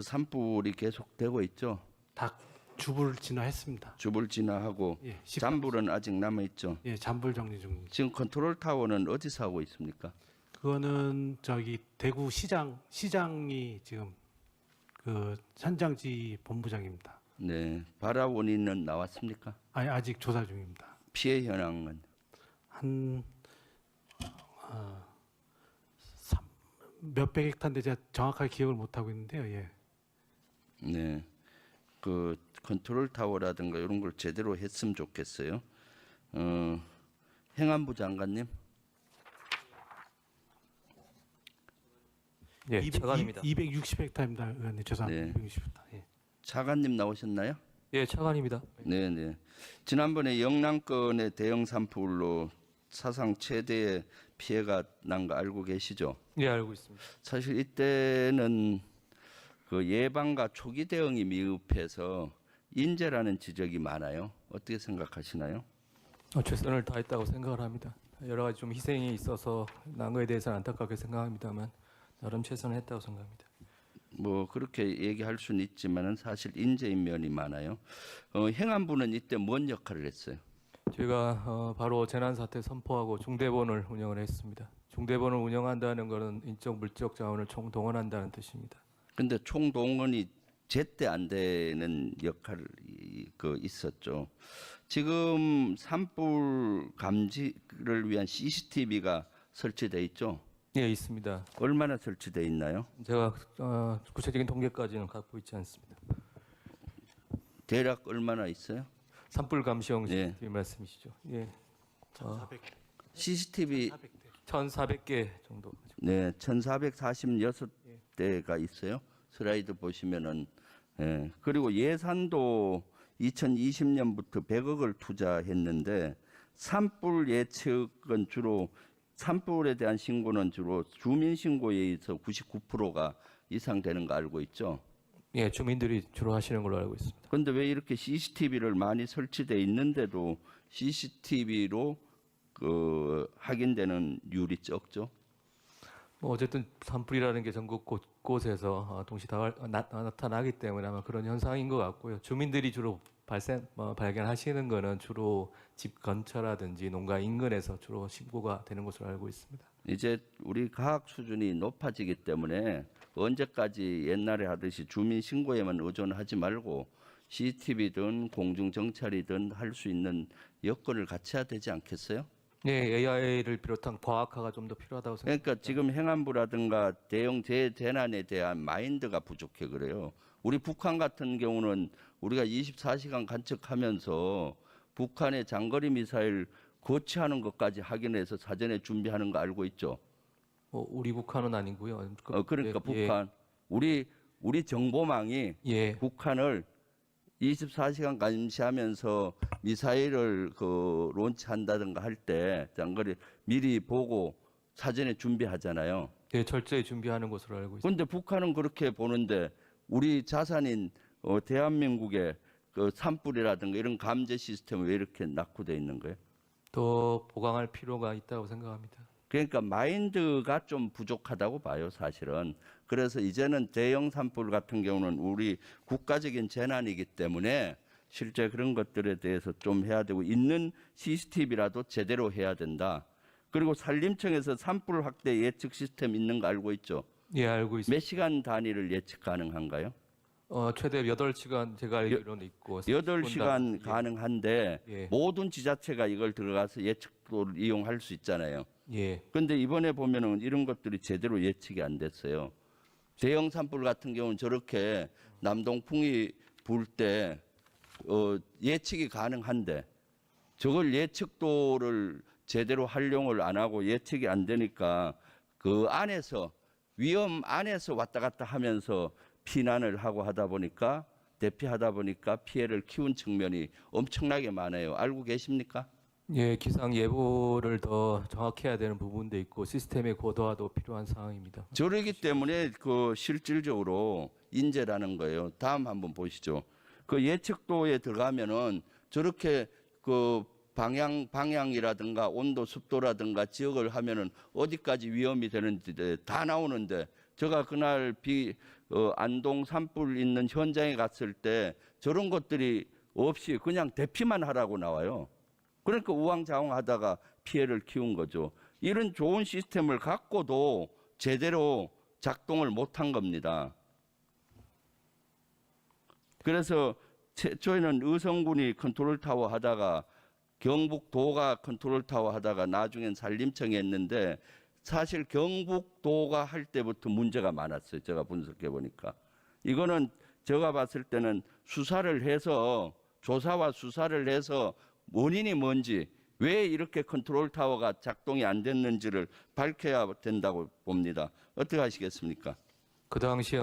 산불이 계속되고 있죠. 다 주불 진화했습니다. 주불 진화하고 예, 식당- 잔불은 아직 남아 있죠. 예, 잔불 정리 중입니다. 지금 컨트롤 타워는 어디서 하고 있습니까? 그거는 저기 대구 시장이 지금 그 현장지 본부장입니다. 네, 발화 원인은 나왔습니까? 아니 아직 조사 중입니다. 피해 현황은 한 몇백 헥타인데 제가 정확하게 기억을 못 하고 있는데요. 예. 네, 그 컨트롤 타워라든가 이런 걸 제대로 했으면 좋겠어요. 행안부 장관님. 예, 차관입니다. 260헥타입니다. 의원님 죄송합니다. 네. 260헥타. 예. 차관님 나오셨나요? 예, 차관입니다. 네, 네. 지난번에 영남권의 대형 산불로 사상 최대의 피해가 난 거 알고 계시죠? 예, 알고 있습니다. 사실 이때는 그 예방과 초기 대응이 미흡해서 인재라는 지적이 많아요. 어떻게 생각하시나요? 최선을 다했다고 생각을 합니다. 여러 가지 좀 희생이 있어서 난 거에 대해서는 안타깝게 생각합니다만 나름 최선을 했다고 생각합니다. 뭐 그렇게 얘기할 수는 있지만은 사실 인재인 면이 많아요. 행안부는 이때 뭔 역할을 했어요? 저희가 바로 재난사태 선포하고 중대본을 운영을 했습니다. 중대본을 운영한다는 것은 인적 물적 자원을 총동원한다는 뜻입니다. 근데 총동원이 제때 안 되는 역할이 있었죠. 지금 산불 감지를 위한 CCTV가 설치돼 있죠. 예, 있습니다. 얼마나 설치돼 있나요? 제가 구체적인 통계까지는 갖고 있지 않습니다. 대략 얼마나 있어요? 산불 감시용 예. CCTV 말씀이시죠? 예, 1,400, CCTV 1,400개 정도. 네, 1,446대가 있어요. 슬라이드 보시면은 그리고 예산도 2020년부터 100억을 투자했는데 산불 예측은 주로 산불에 대한 신고는 주로 주민 신고에 의해서 99%가 이상 되는 거 알고 있죠. 예, 주민들이 주로 하시는 걸로 알고 있습니다. 그런데 왜 이렇게 CCTV를 많이 설치돼 있는데도 CCTV로 확인되는 율이 적죠? 어쨌든 산불이라는 게 전국 곳곳에서 동시 나타나기 때문에 아마 그런 현상인 것 같고요. 주민들이 주로 발견하시는 거는 주로 집 근처라든지 농가 인근에서 주로 신고가 되는 것으로 알고 있습니다. 이제 우리 과학 수준이 높아지기 때문에 언제까지 옛날에 하듯이 주민 신고에만 의존하지 말고 CCTV든 공중 정찰이든 할 수 있는 여건을 갖춰야 되지 않겠어요? 예, AI를 비롯한 과학화가 좀 더 필요하다고 생각합니다. 그러니까 지금 행안부라든가 대형 재난에 대한 마인드가 부족해 그래요. 우리 북한 같은 경우는 우리가 24시간 간척하면서 북한의 장거리 미사일 거치하는 것까지 확인해서 사전에 준비하는 거 알고 있죠? 우리 북한은 아니고요. 그러니까 예, 북한 우리 정보망이 예, 북한을 24시간 감시하면서 미사일을 론치한다든가 할 때 장거리 미리 보고 사전에 준비하잖아요. 예, 철저히 준비하는 것으로 알고 있습니다. 그런데 북한은 그렇게 보는데 우리 자산인 대한민국의 그 산불이라든가 이런 감지 시스템이 왜 이렇게 낙후되어 있는 거예요? 더 보강할 필요가 있다고 생각합니다. 그러니까 마인드가 좀 부족하다고 봐요, 사실은. 그래서 이제는 대형 산불 같은 경우는 우리 국가적인 재난이기 때문에 실제 그런 것들에 대해서 좀 해야 되고 있는 CCTV라도 제대로 해야 된다. 그리고 산림청에서 산불 확대 예측 시스템 있는 거 알고 있죠? 예, 알고 있습니다. 몇 시간 단위를 예측 가능한가요? 최대 8시간 제가 알기로는 있고 8시간 예. 가능한데 예. 모든 지자체가 이걸 들어가서 예측도를 이용할 수 있잖아요. 예, 그런데 이번에 보면은 이런 것들이 제대로 예측이 안 됐어요. 대형 산불 같은 경우는 저렇게 남동풍이 불 때 예측이 가능한데 저걸 예측도를 제대로 활용을 안 하고 예측이 안 되니까 그 안에서 위험 안에서 왔다 갔다 하면서 피난을 하고 하다 보니까 대피하다 보니까 피해를 키운 측면이 엄청나게 많아요. 알고 계십니까? 예, 기상 예보를 더 정확해야 되는 부분도 있고 시스템의 고도화도 필요한 상황입니다. 저러기 때문에 실질적으로 인재라는 거예요. 다음 한번 보시죠. 그 예측도에 들어가면은 저렇게 방향이라든가 온도, 습도라든가 지역을 하면은 어디까지 위험이 되는지 다 나오는데 제가 그날 안동 산불 있는 현장에 갔을 때 저런 것들이 없이 그냥 대피만 하라고 나와요. 그러니까 우왕좌왕하다가 피해를 키운 거죠. 이런 좋은 시스템을 갖고도 제대로 작동을 못한 겁니다. 그래서 저희는 의성군이 컨트롤타워 하다가 경북도가 컨트롤타워 하다가 나중엔 산림청이 했는데 사실 경북도가 할 때부터 문제가 많았어요. 제가 분석해 보니까. 이거는 제가 봤을 때는 수사를 해서 조사와 수사를 해서 원인이 뭔지 왜 이렇게 컨트롤타워가 작동이 안 됐는지를 밝혀야 된다고 봅니다. 어떻게 하시겠습니까? 그 당시에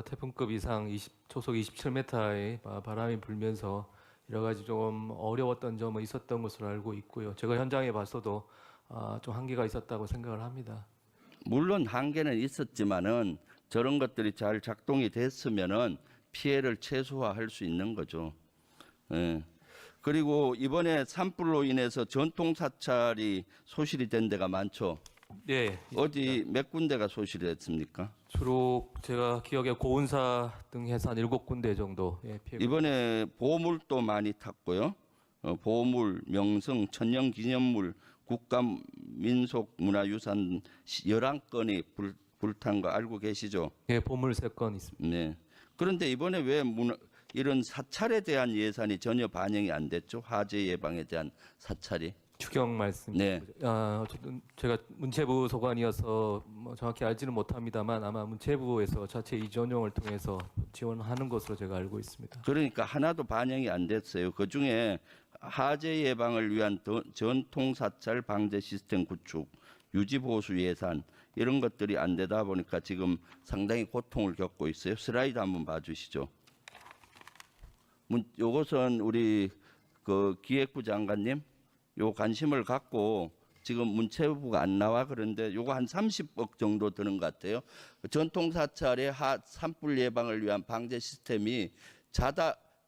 태풍급 이상 초속 27m의 바람이 불면서 여러 가지 좀 어려웠던 점은 있었던 것으로 알고 있고요. 제가 현장에 봤어도 좀 한계가 있었다고 생각을 합니다. 물론 한계는 있었지만은 저런 것들이 잘 작동이 됐으면은 피해를 최소화할 수 있는 거죠. 예. 그리고 이번에 산불로 인해서 전통 사찰이 소실이 된 데가 많죠. 네. 어디 몇 군데가 소실이 됐습니까? 주로 제가 기억에 고운사 등 해서 한 7군데 정도 피해가. 이번에 보물도 많이 탔고요. 보물, 명승, 천년기념물, 국가민속문화유산 11건이 불탄 거 알고 계시죠? 예, 보물 3건 있습니다. 네. 그런데 이번에 왜 이런 사찰에 대한 예산이 전혀 반영이 안 됐죠? 화재 예방에 대한 사찰이. 추경 말씀. 네. 어쨌든 제가 문체부 소관이어서 정확히 알지는 못합니다만 아마 문체부에서 자체 이전용을 통해서 지원하는 것으로 제가 알고 있습니다. 그러니까 하나도 반영이 안 됐어요. 그 중에 화재 예방을 위한 전통 사찰 방제 시스템 구축, 유지 보수 예산 이런 것들이 안 되다 보니까 지금 상당히 고통을 겪고 있어요. 슬라이드 한번 봐주시죠. 요것은 우리 그 기획부 장관님 요 관심을 갖고 지금 문체부가 안 나와 그런데 요거 한 30억 정도 드는 것 같아요. 전통 사찰의 산불 예방을 위한 방제 시스템이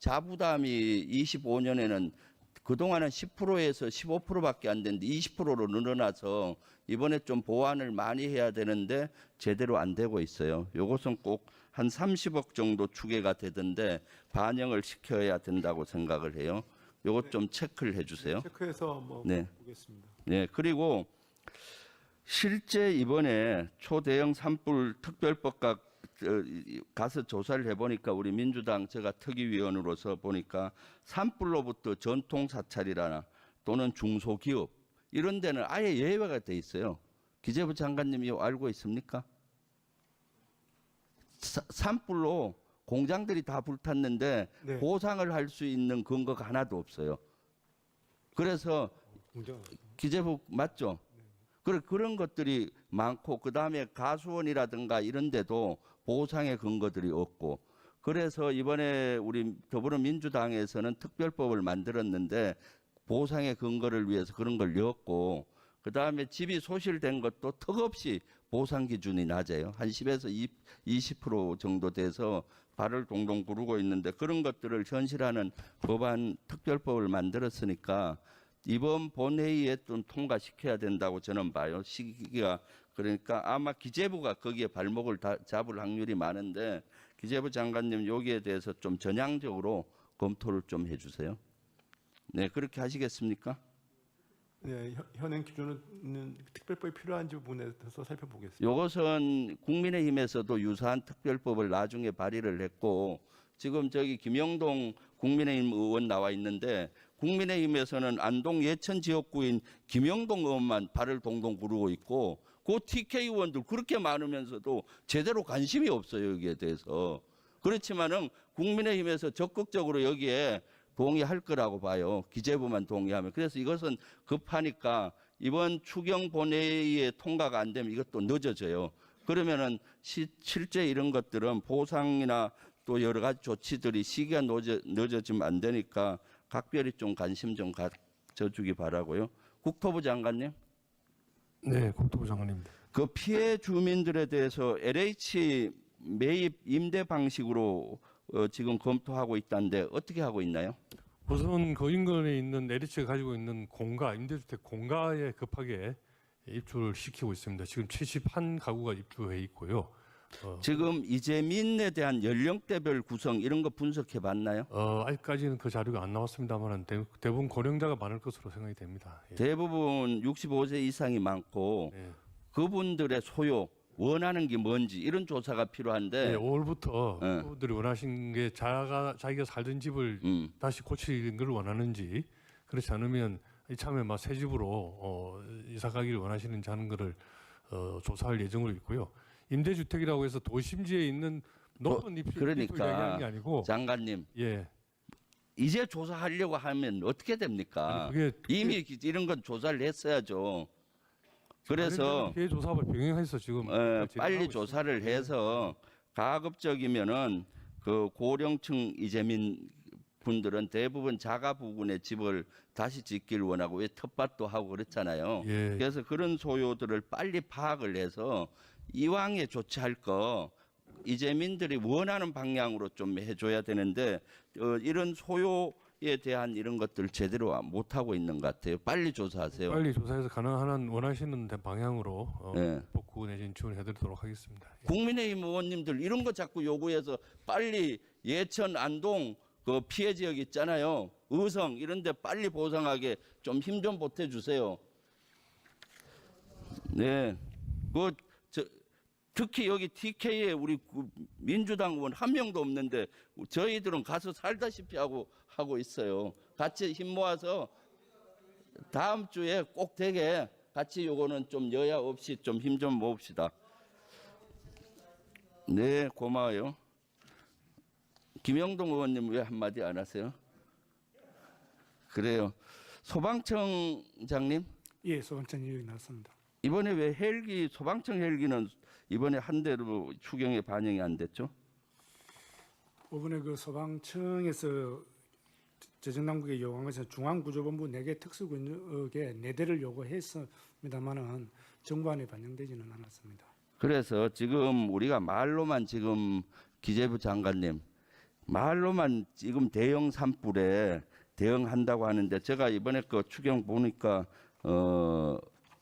자부담이 25년에는 그동안은 10%에서 15%밖에 안 됐는데 20%로 늘어나서 이번에 좀 보완을 많이 해야 되는데 제대로 안 되고 있어요. 요것은 꼭 한 30억 정도 추계가 되던데 반영을 시켜야 된다고 생각을 해요. 요것 좀 체크를 해주세요. 체크해서 네. 보겠습니다. 네, 그리고 실제 이번에 초대형 산불 특별법과 가서 조사를 해보니까 우리 민주당 제가 특위위원으로서 보니까 산불로부터 전통 사찰이라나 또는 중소기업 이런 데는 아예 예외가 돼 있어요. 기재부 장관님이 알고 있습니까? 산불로 공장들이 다 불탔는데 네. 보상을 할 수 있는 근거가 하나도 없어요. 그래서 기재부 맞죠? 그런 것들이 많고 그다음에 가수원이라든가 이런 데도 보상의 근거들이 없고 그래서 이번에 우리 더불어민주당에서는 특별법을 만들었는데 보상의 근거를 위해서 그런 걸 넣었고 그다음에 집이 소실된 것도 턱없이 보상 기준이 낮아요. 한 10에서 20% 정도 돼서 발을 동동 구르고 있는데 그런 것들을 현실화하는 법안 특별법을 만들었으니까 이번 본회의에 좀 통과시켜야 된다고 저는 봐요. 시기가 그러니까 아마 기재부가 거기에 발목을 잡을 확률이 많은데 기재부 장관님 여기에 대해서 좀 전향적으로 검토를 좀 해주세요. 네, 그렇게 하시겠습니까? 네, 현행 기준은 특별법이 필요한지 부분에 대해서 살펴보겠습니다. 이것은 국민의힘에서도 유사한 특별법을 나중에 발의를 했고 지금 저기 김영동 국민의힘 의원 나와 있는데 국민의힘에서는 안동 예천 지역구인 김영동 의원만 발을 동동 구르고 있고 그 TK 의원들 그렇게 많으면서도 제대로 관심이 없어요 여기에 대해서. 그렇지만은 국민의힘에서 적극적으로 여기에 동의할 거라고 봐요. 기재부만 동의하면. 그래서 이것은 급하니까 이번 추경 본회의에 통과가 안 되면 이것도 늦어져요. 그러면은 실제 이런 것들은 보상이나 또 여러 가지 조치들이 시기가 늦어지면 안 되니까 각별히 좀 관심 좀 가져주기 바라고요. 국토부 장관님. 네, 국토부 장관입니다. 그 피해 주민들에 대해서 LH 매입 임대 방식으로 지금 검토하고 있다는데 어떻게 하고 있나요? 우선 그 인근에 있는 LH가 가지고 있는 공가, 임대주택 공가에 급하게 입주를 시키고 있습니다. 지금 71가구가 입주해 있고요. 지금 이재민에 대한 연령대별 구성 이런 거 분석해 봤나요? 아직까지는 그 자료가 안 나왔습니다만 대부분 고령자가 많을 것으로 생각이 됩니다. 예. 대부분 65세 이상이 많고 예. 그분들의 소요 원하는 게 뭔지 이런 조사가 필요한데 5월부터 예. 그분들이 원하신 게 자기가 살던 집을 다시 고치는 걸 원하는지 그렇지 않으면 이참에 막 새 집으로 이사 가기를 원하시는지 하는 거를 조사할 예정으로 있고요. 임대주택이라고 해서 도심지에 있는 높은 잎을 그러니까 얘기하는 게 아니고 장관님 예. 이제 조사하려고 하면 어떻게 됩니까? 아니, 그게 이미 이런 건 조사를 했어야죠. 그래서 피해 조사와 병행해서 지금 빨리 진행하고 조사를 있습니다. 해서 가급적이면은 그 고령층 이재민 분들은 대부분 자가 부근에 집을 다시 짓기를 원하고 왜 텃밭도 하고 그렇잖아요. 예. 그래서 그런 소요들을 빨리 파악을 해서 이왕에 조치할 거 이재민들이 원하는 방향으로 좀 해줘야 되는데 이런 소요에 대한 이런 것들 제대로 못 하고 있는 것 같아요. 빨리 조사하세요. 빨리 조사해서 가능한 한 원하시는 방향으로 네. 복구 내지는 지원해드리도록 하겠습니다. 예. 국민의힘 의원님들 이런 거 자꾸 요구해서 빨리 예천 안동 그 피해 지역 있잖아요. 의성 이런데 빨리 보상하게 좀 힘 좀 보태주세요. 네, 특히 여기 TK에 우리 민주당 의원 한 명도 없는데 저희들은 가서 살다시피 하고 있어요. 같이 힘 모아서 다음 주에 꼭 되게 같이 요거는 좀 여야 없이 좀 힘 좀 모읍시다. 네, 고마워요. 김영동 의원님 왜 한마디 안 하세요? 그래요. 소방청장님 예, 소방청 여기 나왔습니다. 이번에 왜 헬기 소방청 헬기는 이번에 한 대로 추경에 반영이 안 됐죠? 이번에 그 소방청에서 재정당국에 요구한 것은 중앙구조본부 4개 특수구역에 4대를 요구했습니다만은 정부안에 반영되지는 않았습니다. 그래서 지금 우리가 말로만 지금 기재부 장관님 말로만 지금 대형 산불에 대응한다고 하는데 제가 이번에 그 추경 보니까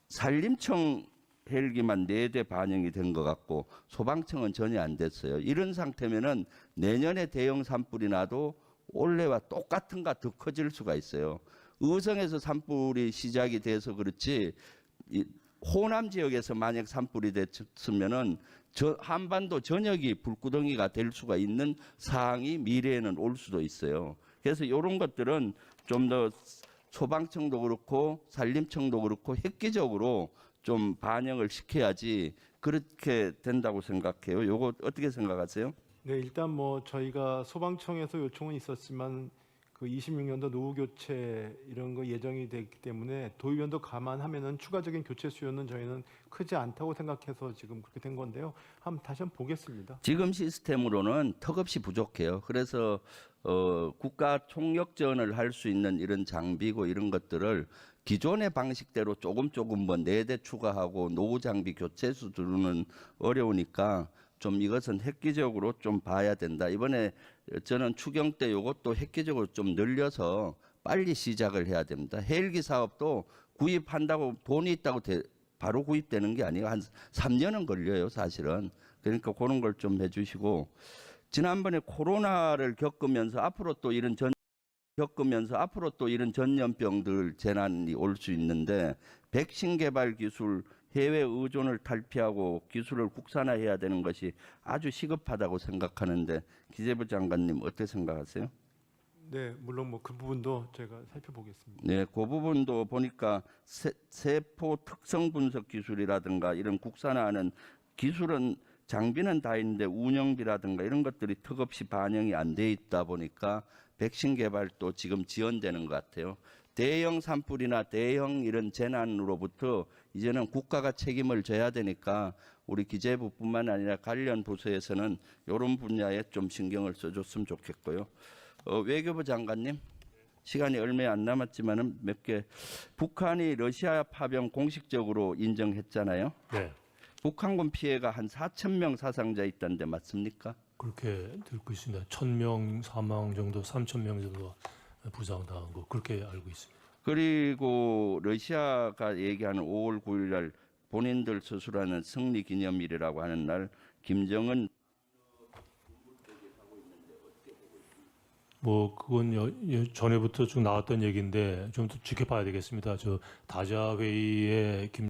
산림청 헬기만 4대 반영이 된 것 같고 소방청은 전혀 안 됐어요. 이런 상태면은 내년에 대형 산불이 나도 올해와 똑같은가 더 커질 수가 있어요. 의성에서 산불이 시작이 돼서 그렇지 호남 지역에서 만약 산불이 됐으면은 한반도 전역이 불구덩이가 될 수가 있는 사항이 미래에는 올 수도 있어요. 그래서 이런 것들은 좀 더 소방청도 그렇고 산림청도 그렇고 획기적으로 좀 반영을 시켜야지 그렇게 된다고 생각해요. 요거 어떻게 생각하세요? 네, 일단 뭐 저희가 소방청에서 요청은 있었지만 그 26년도 노후 교체 이런 거 예정이 됐기 때문에 도의원도 감안하면은 추가적인 교체 수요는 저희는 크지 않다고 생각해서 지금 그렇게 된 건데요. 다시 한번 보겠습니다. 지금 시스템으로는 턱없이 부족해요. 그래서 국가 총력전을 할 수 있는 이런 장비고 이런 것들을 기존의 방식대로 조금 뭐 4대 추가하고 노후 장비 교체 수준은 어려우니까 좀 이것은 획기적으로 좀 봐야 된다. 이번에 저는 추경 때 이것도 획기적으로 좀 늘려서 빨리 시작을 해야 됩니다. 헬기 사업도 구입한다고 돈이 있다고 바로 구입되는 게 아니에요. 한 3년은 걸려요, 사실은. 그러니까 그런 걸 좀 해주시고 지난번에 코로나를 겪으면서 앞으로 또 이런 전염병들 재난이 올 수 있는데 백신 개발 기술 해외 의존을 탈피하고 기술을 국산화해야 되는 것이 아주 시급하다고 생각하는데 기재부 장관님 어떻게 생각하세요? 네, 물론 뭐 그 부분도 제가 살펴보겠습니다. 네, 그 부분도 보니까 세포 특성 분석 기술이라든가 이런 국산화하는 기술은 장비는 다 있는데 운영비라든가 이런 것들이 턱없이 반영이 안 돼 있다 보니까 백신 개발도 지금 지연되는 것 같아요. 대형 산불이나 대형 이런 재난으로부터 이제는 국가가 책임을 져야 되니까 우리 기재부뿐만 아니라 관련 부서에서는 이런 분야에 좀 신경을 써줬으면 좋겠고요. 외교부 장관님, 시간이 얼마 안 남았지만은 몇 개. 북한이 러시아 파병 공식적으로 인정했잖아요. 네, 북한군 피해가 한 4,000명 사상자 있다는데 맞습니까? 그렇게 듣고 있습니다. 1,000명 사망 정도, 3,000명 정도 부상당한 거 그렇게 알고 있습니다. 그리고 러시아가 얘기하는 5월 9일 날 본인들 스스로하는 승리 기념일이라고 하는 날 김정은 뭐 그건 전에부터 쭉 나왔던 얘기인데 좀 더 지켜봐야 되겠습니다. 저 다자 회의에